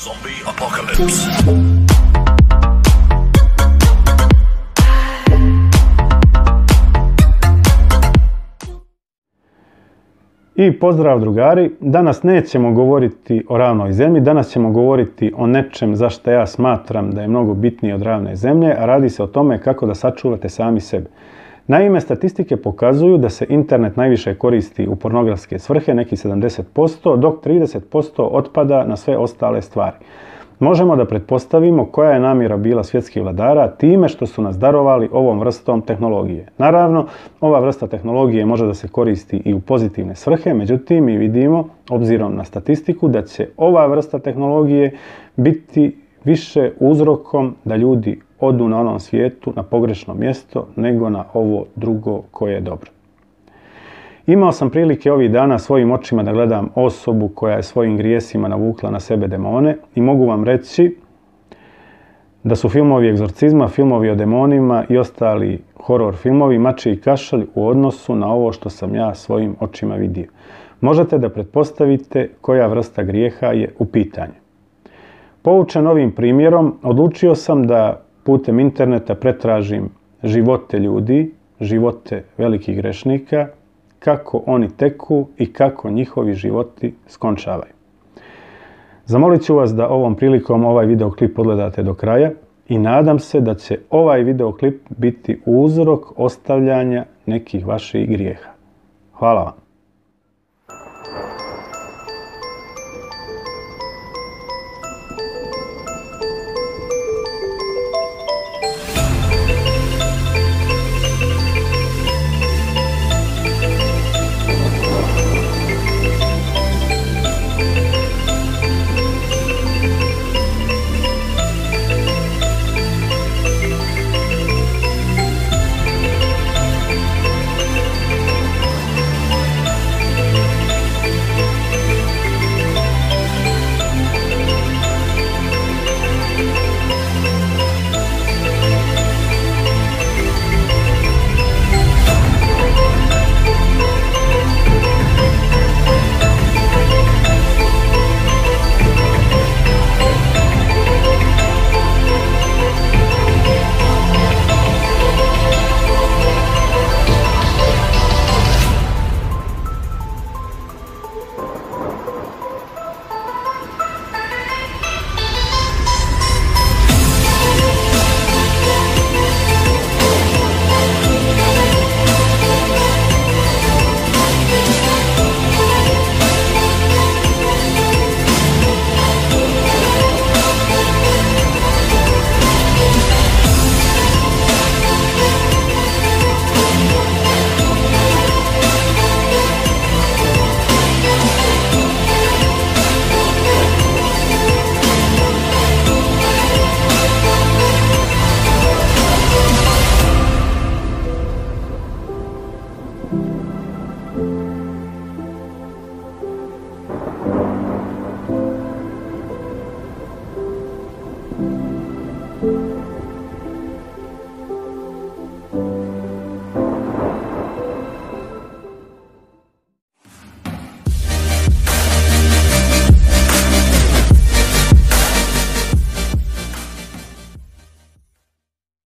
Zombie apocalypse. I pozdrav drugari, danas nećemo govoriti o ravnoj zemlji, danas ćemo govoriti o nečem za što ja smatram da je mnogo bitnije od ravne zemlje, a radi se o tome kako da sačuvate sami sebe. Naime, statistike pokazuju da se internet najviše koristi u pornografske svrhe, neki 70%, dok 30% otpada na sve ostale stvari. Možemo da pretpostavimo koja je namjera bila svjetskih vladara time što su nas darovali ovom vrstom tehnologije. Naravno, ova vrsta tehnologije može da se koristi i u pozitivne svrhe, međutim mi vidimo, obzirom na statistiku, da će ova vrsta tehnologije biti više uzrokom da ljudi odu na onom svijetu na pogrešno mjesto nego na ovo drugo koje je dobro. Imao sam prilike ovih dana svojim očima da gledam osobu koja je svojim grijesima navukla na sebe demone i mogu vam reći da su filmovi egzorcizma, filmovi o demonima i ostali horor filmovi mačji kašalj u odnosu na ovo što sam ja svojim očima vidio. Možete da pretpostavite koja vrsta grijeha je u pitanju. Poučen ovim primjerom, odlučio sam da putem interneta pretražim živote ljudi, živote velikih grešnika, kako oni teku i kako njihovi životi skončavaju. Zamolit ću vas da ovom prilikom ovaj videoklip pogledate do kraja i nadam se da će ovaj videoklip biti uzrok ostavljanja nekih vaših grijeha. Hvala vam.